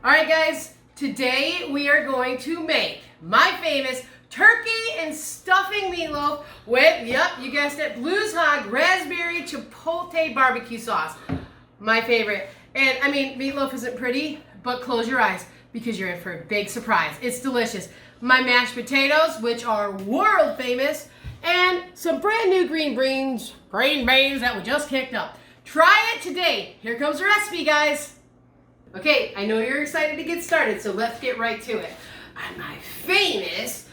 All right, guys, today we are going to make my famous turkey and stuffing meatloaf with, yep, you guessed it, Blues Hog Raspberry Chipotle barbecue sauce. My favorite. And I mean, meatloaf isn't pretty, but close your eyes because you're in for a big surprise. It's delicious. My mashed potatoes, which are world famous, and some brand new green beans that we just kicked up. Try it today. Here comes the recipe, guys. Okay, I know you're excited to get started, so let's get right to it. On my famous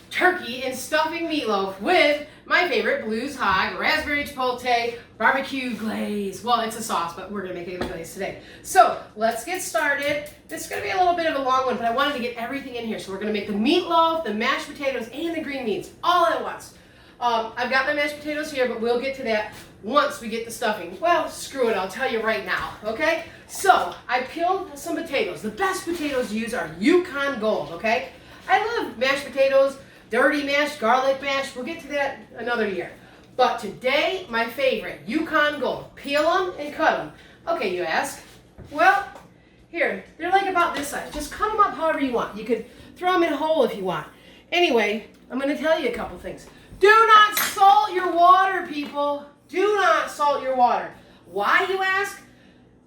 turkey and stuffing meatloaf with my favorite Blues Hog Raspberry Chipotle barbecue glaze. Well, it's a sauce, but we're gonna make it a glaze today. So let's get started. This is gonna be a little bit of a long one, but I wanted to get everything in here. So we're gonna make the meatloaf, the mashed potatoes, and the green beans all at once. I've got my mashed potatoes here, but we'll get to that once we get the stuffing. Well, screw it, I'll tell you right now, okay? So, I peeled some potatoes. The best potatoes to use are Yukon Gold, okay? I love mashed potatoes, dirty mash, garlic mash. We'll get to that another year. But today, my favorite, Yukon Gold. Peel them and cut them. Okay, you ask? Well, here, they're like about this size. Just cut them up however you want. You could throw them in a hole if you want. Anyway, I'm going to tell you a couple things. Do not salt your water, people. Do not salt your water. Why, you ask?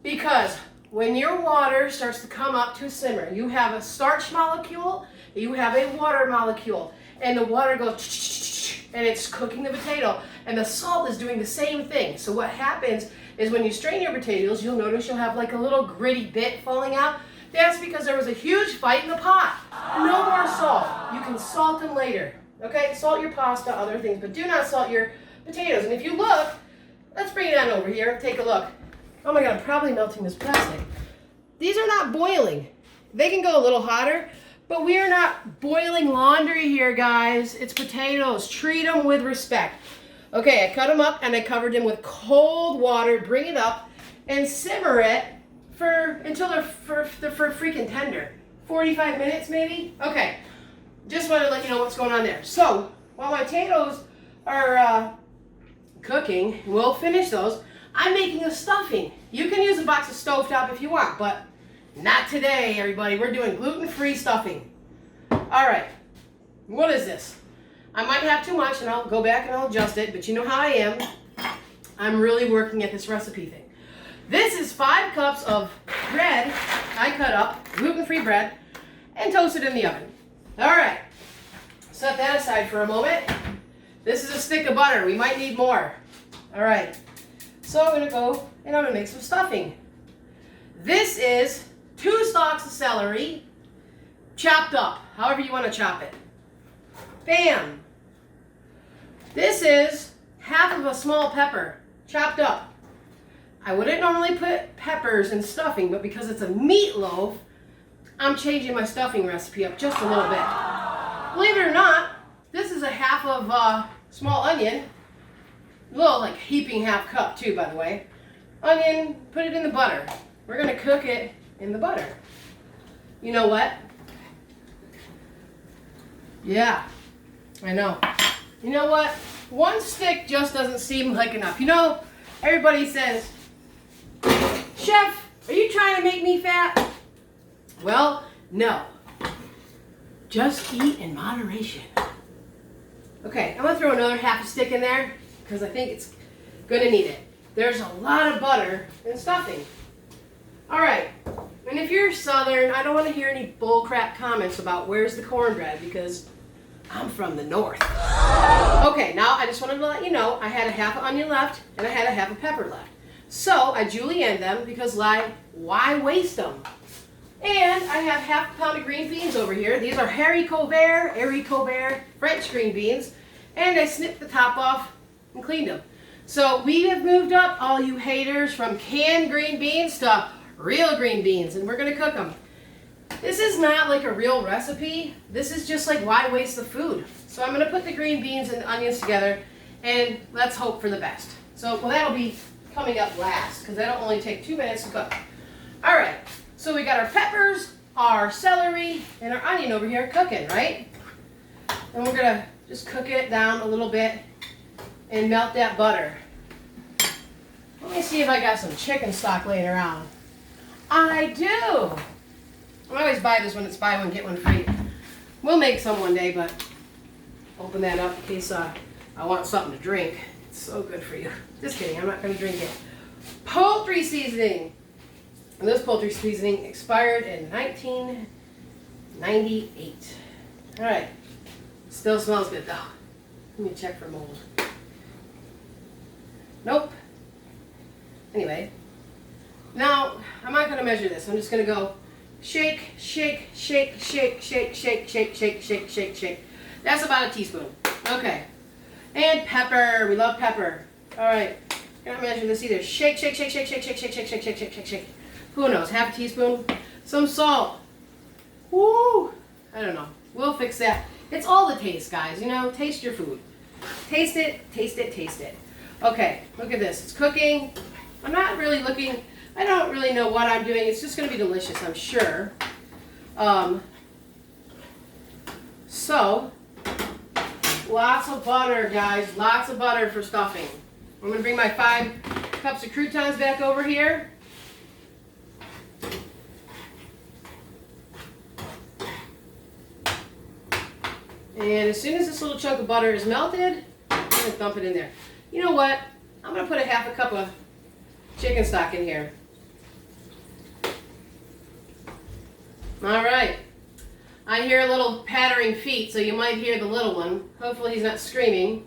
Because when your water starts to come up to a simmer, you have a starch molecule, you have a water molecule, and the water goes and it's cooking the potato, and the salt is doing the same thing. So what happens is when you strain your potatoes, you'll notice you'll have like a little gritty bit falling out. That's because there was a huge fight in the pot. No more salt. You can salt them later. Okay, salt your pasta, other things, but do not salt your potatoes. And if you look, let's bring it on over here, take a look. Oh my God, I'm probably melting this plastic. These are not boiling. They can go a little hotter, but we are not boiling laundry here, guys. It's potatoes. Treat them with respect. Okay, I cut them up and I covered them with cold water. Bring it up and simmer it until they're freaking tender. 45 minutes maybe? Okay. Just wanted to let you know what's going on there. So, while my potatoes are cooking, we'll finish those. I'm making a stuffing. You can use a box of stovetop if you want, but not today, everybody. We're doing gluten-free stuffing. All right. What is this? I might have too much, and I'll go back and I'll adjust it, but you know how I am. I'm really working at this recipe thing. This is 5 cups of bread I cut up, gluten-free bread, and toasted in the oven. All right, set that aside for a moment. This is a stick of butter. We might need more. All right, so I'm gonna go and I'm gonna make some stuffing. This is 2 stalks of celery, chopped up, however you wanna chop it. Bam. This is half of a small pepper, chopped up. I wouldn't normally put peppers in stuffing, but because it's a meatloaf, I'm changing my stuffing recipe up just a little bit. Believe it or not, this is a half of small onion. A little like heaping half cup too, by the way. Onion, put it in the butter. We're gonna cook it in the butter. You know what? Yeah, I know. You know what? 1 stick just doesn't seem like enough. You know, everybody says, Chef, are you trying to make me fat? Well, no. Just eat in moderation. Okay, I'm gonna throw another half a stick in there because I think it's gonna need it. There's a lot of butter in stuffing. All right, and if you're Southern, I don't want to hear any bullcrap comments about where's the cornbread because I'm from the North. Okay, now I just wanted to let you know I had a half an onion left and I had a half a pepper left. So I julienned them because why waste them? And I have half a pound of green beans over here. These are haricot vert, French green beans. And I snipped the top off and cleaned them. So we have moved up, all you haters, from canned green beans to real green beans. And we're going to cook them. This is not like a real recipe. This is just like why waste the food. So I'm going to put the green beans and the onions together. And let's hope for the best. So, well, that'll be coming up last because that'll only take 2 minutes to cook. All right. So we got our peppers, our celery, and our onion over here cooking, right? And we're gonna just cook it down a little bit and melt that butter. Let me see if I got some chicken stock laying around. I do. buy this when it's buy one, get one free. We'll make some one day, but open that up in case I want something to drink. It's so good for you. Just kidding, I'm not going to drink it. Poultry seasoning. And this poultry seasoning expired in 1998. All right. Still smells good though. Let me check for mold. Nope. Anyway. Now, I'm not going to measure this. I'm just going to go shake, shake, shake, shake, shake, shake, shake, shake, shake, shake, shake. That's about a teaspoon. Okay. And pepper. We love pepper. All right. I'm not measure this either. Shake, shake, shake, shake, shake, shake, shake, shake, shake, shake, shake, shake, shake. Who knows? Half a teaspoon. Some salt. Woo! I don't know. We'll fix that. It's all the taste, guys. You know, taste your food. Taste it, taste it, taste it. Okay, look at this. It's cooking. I'm not really looking. I don't really know what I'm doing. It's just going to be delicious, I'm sure. So, lots of butter, guys. Lots of butter for stuffing. I'm going to bring my 5 cups of croutons back over here. And as soon as this little chunk of butter is melted, I'm going to dump it in there. You know what? I'm going to put a half a cup of chicken stock in here. All right. I hear a little pattering feet, so you might hear the little one. Hopefully he's not screaming.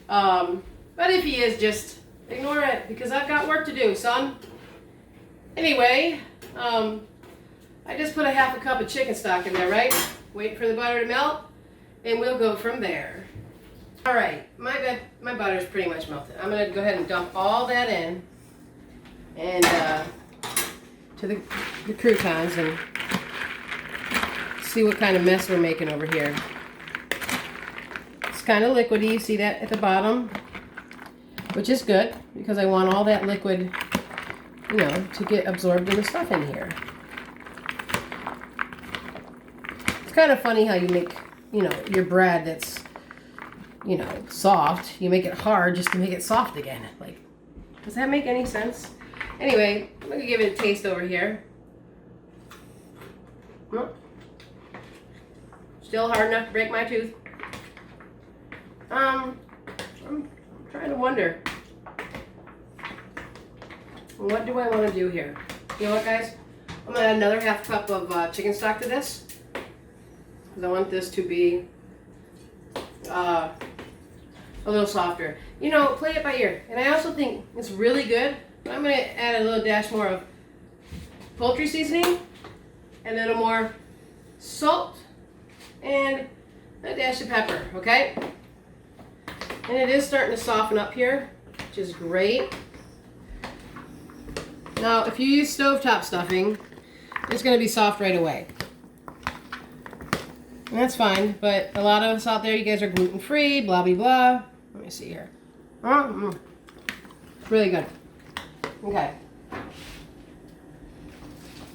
But if he is, just ignore it, because I've got work to do, son. Anyway, I just put a half a cup of chicken stock in there, right? Wait for the butter to melt, and we'll go from there. All right, my butter's pretty much melted. I'm going to go ahead and dump all that in, and to the croutons, and see what kind of mess we're making over here. It's kind of liquidy. You see that at the bottom, which is good because I want all that liquid, you know, to get absorbed in the stuff in here. It's kind of funny how you make, you know, your bread that's, you know, soft. You make it hard just to make it soft again. Like, does that make any sense? Anyway, I'm going to give it a taste over here. Still hard enough to break my tooth. I'm trying to wonder, what do I want to do here? You know what, guys? I'm going to add another half cup of chicken stock to this, because I want this to be a little softer. You know, play it by ear. And I also think it's really good, but I'm going to add a little dash more of poultry seasoning, and a little more salt, and a dash of pepper, okay? And it is starting to soften up here, which is great. Now, if you use stovetop stuffing, it's going to be soft right away. And that's fine, but a lot of us out there, you guys are gluten-free, blah, blah, blah. Let me see here. Really good. Okay.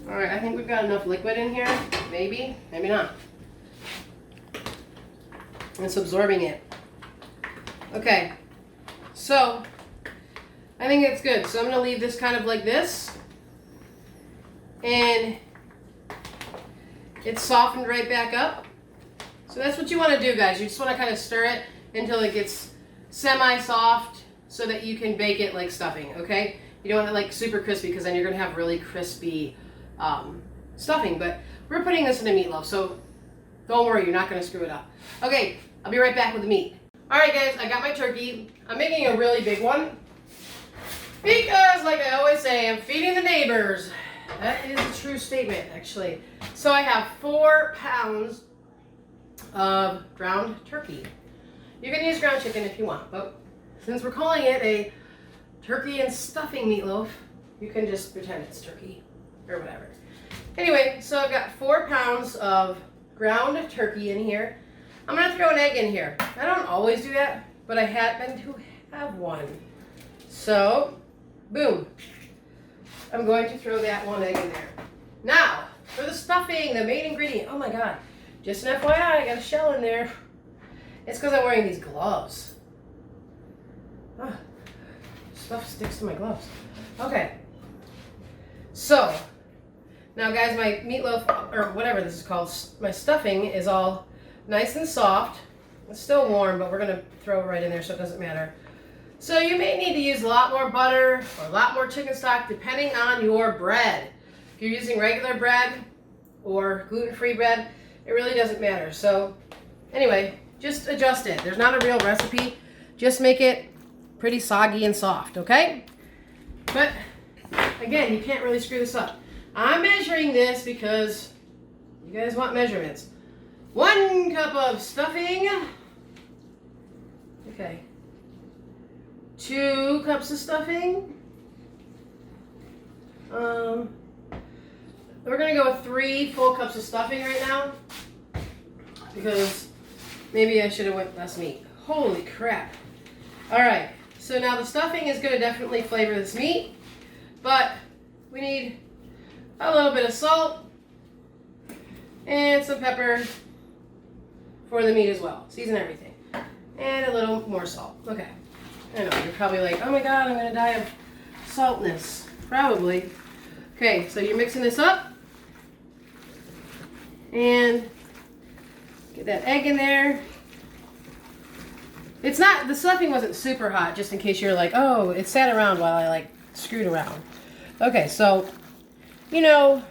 All right, I think we've got enough liquid in here. Maybe, maybe not. It's absorbing it. Okay, so I think it's good. So I'm going to leave this kind of like this. And it's softened right back up. So that's what you want to do, guys. You just want to kind of stir it until it gets semi-soft so that you can bake it like stuffing, okay? You don't want it like super crispy because then you're going to have really crispy stuffing. But we're putting this in a meatloaf, so don't worry, you're not going to screw it up. Okay, I'll be right back with the meat. Alright guys, I got my turkey. I'm making a really big one because, like I always say, I'm feeding the neighbors. That is a true statement, actually. So I have 4 pounds of ground turkey. You can use ground chicken if you want, but since we're calling it a turkey and stuffing meatloaf, you can just pretend it's turkey or whatever. Anyway, so I've got 4 pounds of ground turkey in here. I'm going to throw an egg in here. I don't always do that, but I happen to have one. So, boom. I'm going to throw that 1 egg in there. Now, for the stuffing, the main ingredient. Oh my God. Just an FYI, I got a shell in there. It's because I'm wearing these gloves. Oh, stuff sticks to my gloves. Okay. So, Now guys, my meatloaf, or whatever this is called, my stuffing is all nice and soft. It's still warm, but we're going to throw it right in there so it doesn't matter. So you may need to use a lot more butter or a lot more chicken stock depending on your bread. If you're using regular bread or gluten-free bread, it really doesn't matter. So anyway, just adjust it. There's not a real recipe. Just make it pretty soggy and soft, okay? But again, you can't really screw this up. I'm measuring this because you guys want measurements. 1 cup of stuffing. Okay. 2 cups of stuffing. We're going to go with 3 full cups of stuffing right now because maybe I should have went less meat. Holy crap. All right, so now the stuffing is going to definitely flavor this meat, but we need a little bit of salt and some pepper for the meat as well. Season everything. And a little more salt. Okay. I know, you're probably like, oh my god, I'm going to die of saltness. Probably. Okay, so you're mixing this up. And get that egg in there. It's not, the stuffing wasn't super hot, just in case you're like, oh, it sat around while I like screwed around. Okay, so, you know,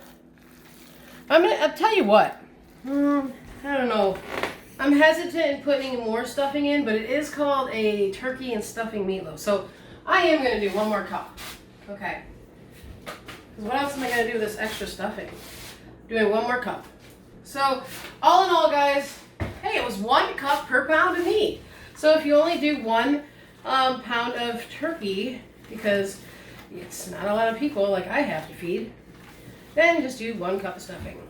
I'll tell you what. I don't know. I'm hesitant in putting more stuffing in, but it is called a turkey and stuffing meatloaf. So I am going to do 1 more cup. Okay. Because what else am I going to do with this extra stuffing? Doing 1 more cup. So all in all, guys, hey, it was 1 cup per pound of meat. So if you only do 1 pound of turkey, because it's not a lot of people like I have to feed, then just do 1 cup of stuffing.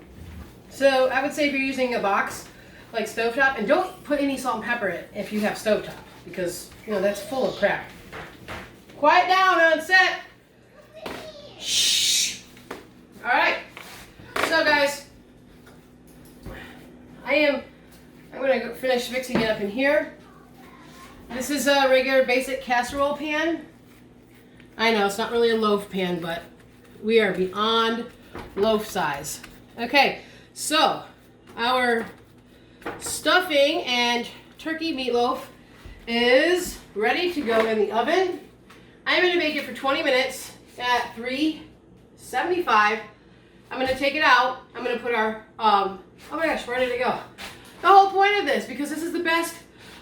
So I would say if you're using a box like stovetop, and don't put any salt and pepper in it if you have stovetop, because you know that's full of crap. Quiet down on set. Shh. All right. So guys, I'm gonna finish mixing it up in here. This is a regular basic casserole pan. I know it's not really a loaf pan, but we are beyond loaf size. Okay, so our stuffing and turkey meatloaf is ready to go in the oven. I'm going to bake it for 20 minutes at 375. I'm going to take it out. I'm going to put our, oh my gosh, where did it go? The whole point of this, because this is the best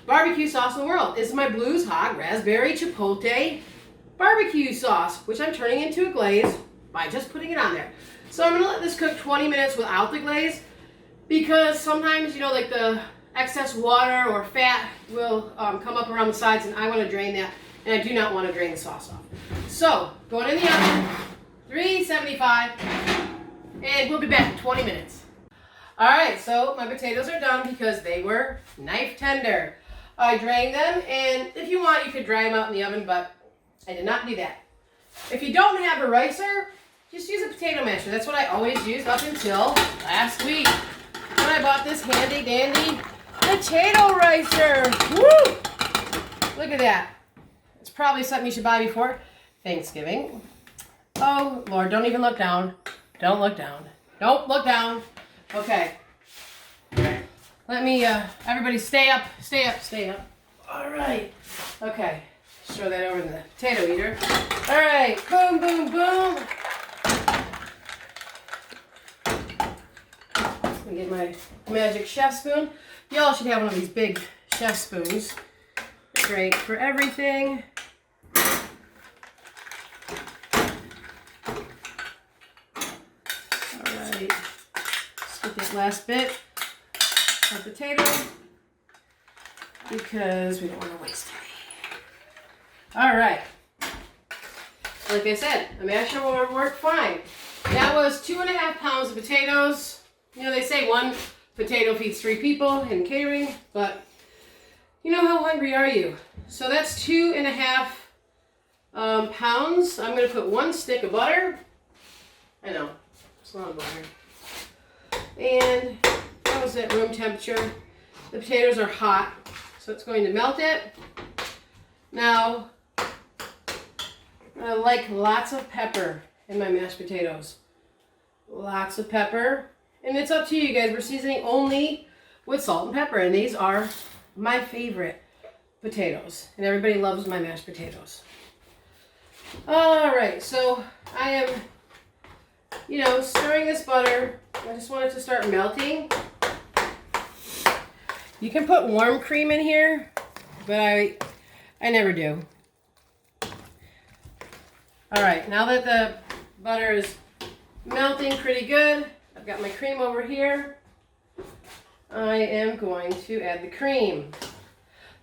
barbecue sauce in the world, is my Blues Hog Raspberry Chipotle barbecue sauce, which I'm turning into a glaze by just putting it on there. So I'm going to let this cook 20 minutes without the glaze, because sometimes, you know, like the excess water or fat will come up around the sides, and I want to drain that, and I do not want to drain the sauce off. So, going in the oven, 375, and we'll be back in 20 minutes. Alright, so my potatoes are done because they were knife tender. I drained them, and if you want, you could dry them out in the oven, but I did not do that. If you don't have a ricer, just use a potato masher. That's what I always used up until last week, when I bought this handy dandy potato ricer. Woo! Look at that. It's probably something you should buy before Thanksgiving. Oh, Lord, don't even look down. Don't look down. Don't look down. Okay. Let me, everybody stay up, stay up, stay up. All right. Okay. Throw that over in the potato eater. All right. Boom, boom, boom. Let me get my magic chef spoon. Y'all should have one of these big chef spoons. Great for everything. Alright. Let's get that last bit of potato because we don't want to waste any. Alright. Like I said, a masher will work fine. That was 2.5 pounds of potatoes. You know, they say 1 potato feeds 3 people in catering, but you know, how hungry are you? So that's 2.5 pounds. I'm going to put 1 stick of butter. I know, it's a lot of butter. And that was at room temperature. The potatoes are hot, so it's going to melt it. Now, I like lots of pepper in my mashed potatoes. lots of pepper. And it's up to you guys. We're seasoning only with salt and pepper. And these are my favorite potatoes. And everybody loves my mashed potatoes. All right, so I am, stirring this butter. I just want it to start melting. You can put warm cream in here, but I never do. All right, now that the butter is melting pretty good, I've got my cream over here. I am going to add the cream.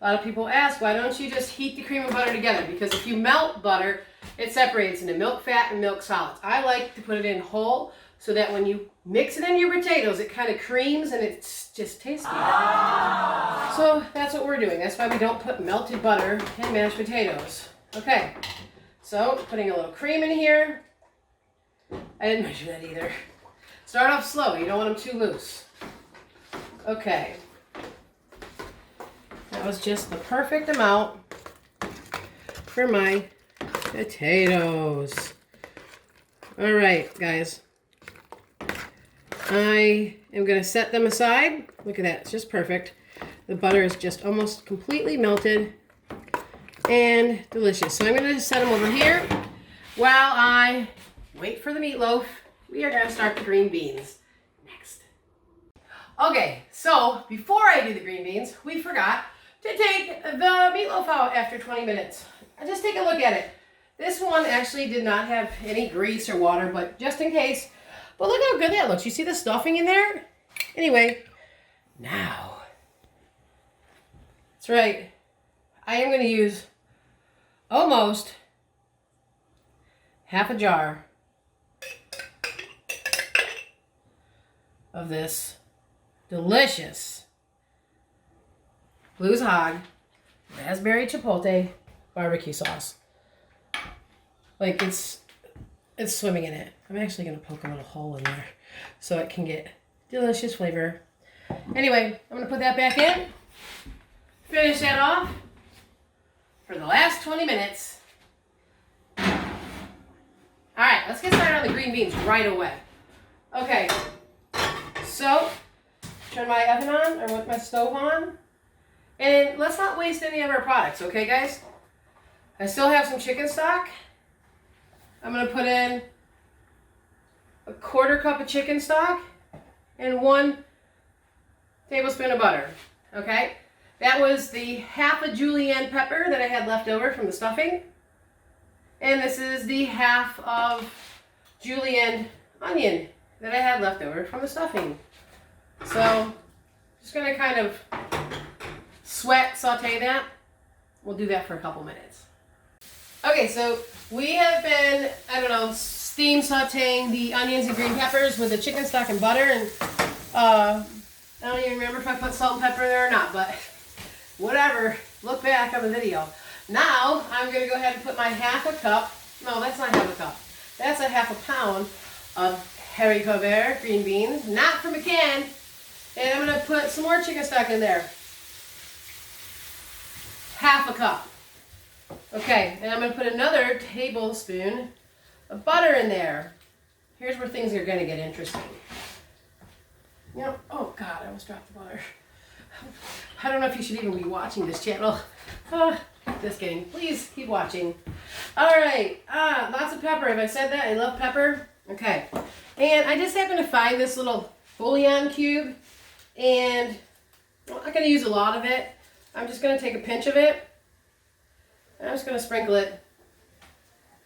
A lot of people ask, why don't you just heat the cream and butter together? Because if you melt butter, it separates into milk fat and milk solids. I like to put it in whole so that when you mix it into your potatoes, it kind of creams and it's just tasty. So that's what we're doing. That's why we don't put melted butter in mashed potatoes. Okay, so putting a little cream in here. I didn't measure that either. Start off slow. You don't want them too loose. Okay. That was just the perfect amount for my potatoes. All right, guys. I am going to set them aside. Look at that. It's just perfect. The butter is just almost completely melted and delicious. So I'm going to set them over here while I wait for the meatloaf. We are going to start the green beans next. Okay, so before I do the green beans, we forgot to take the meatloaf out after 20 minutes. Just take a look at it. This one actually did not have any grease or water, but just in case. But look how good that looks. You see the stuffing in there? Anyway, now, that's right. I am going to use almost half a jar of this delicious Blues Hog Raspberry Chipotle barbecue sauce. Like it's swimming in it. I'm actually going to poke a little hole in there so it can get delicious flavor. Anyway, I'm going to put that back in. Finish that off for the last 20 minutes. All right, let's get started on the green beans right away. Okay, so turn my oven on or with my stove on. And let's not waste any of our products, okay, guys? I still have some chicken stock. I'm going to put in a 1/4 cup of chicken stock and 1 tablespoon of butter, okay? That was the half a julienne pepper that I had left over from the stuffing. And this is the half of julienne onion that I had left over from the stuffing. So, just going to kind of saute that. We'll do that for a couple minutes. Okay, so we have been, steam sauteing the onions and green peppers with the chicken stock and butter. And I don't even remember if I put salt and pepper in there or not, but whatever. Look back on the video. Now, I'm going to go ahead and put my half a cup. No, that's not half a cup. That's a half a pound of haricot vert green beans, not from a can. And I'm going to put some more chicken stock in there. Half a cup. Okay, and I'm going to put another tablespoon of butter in there. Here's where things are going to get interesting. Oh God, I almost dropped the butter. I don't know if you should even be watching this channel. Just kidding. Please keep watching. All right, lots of pepper. Have I said that? I love pepper. Okay, and I just happened to find this little bouillon cube, and I'm not going to use a lot of it. I'm just going to take a pinch of it. I'm just going to sprinkle it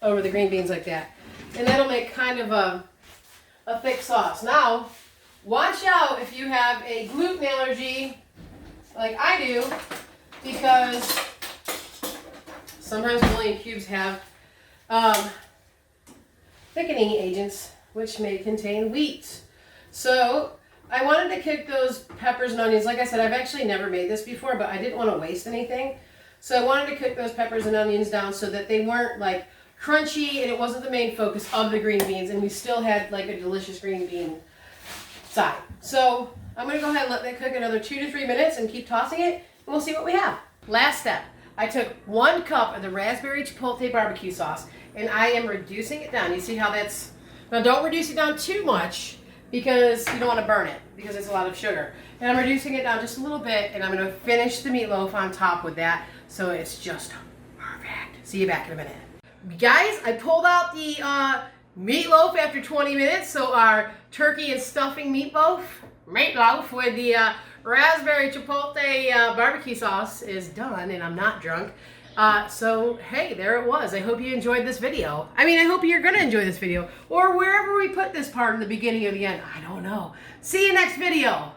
over the green beans like that. And that'll make kind of a thick sauce. Now, watch out if you have a gluten allergy like I do, because sometimes bouillon cubes have thickening agents which may contain wheat. So I wanted to cook those peppers and onions. Like I said, I've actually never made this before, but I didn't want to waste anything. So I wanted to cook those peppers and onions down so that they weren't like crunchy and it wasn't the main focus of the green beans, and we still had like a delicious green bean side. So I'm going to go ahead and let that cook another 2 to 3 minutes and keep tossing it, and we'll see what we have. Last step, I took 1 cup of the raspberry chipotle barbecue sauce and I am reducing it down. You see how that's Now don't reduce it down too much because you don't want to burn it because it's a lot of sugar. And I'm reducing it down just a little bit, and I'm going to finish the meatloaf on top with that so it's just perfect. See you back in a minute. Guys, I pulled out the meatloaf after 20 minutes, so our turkey and stuffing meatloaf with the raspberry chipotle barbecue sauce is done, and I'm not drunk. So, hey, there it was. I hope you enjoyed this video. I mean, I hope you're going to enjoy this video, or wherever we put this part in the beginning or the end. I don't know. See you next video.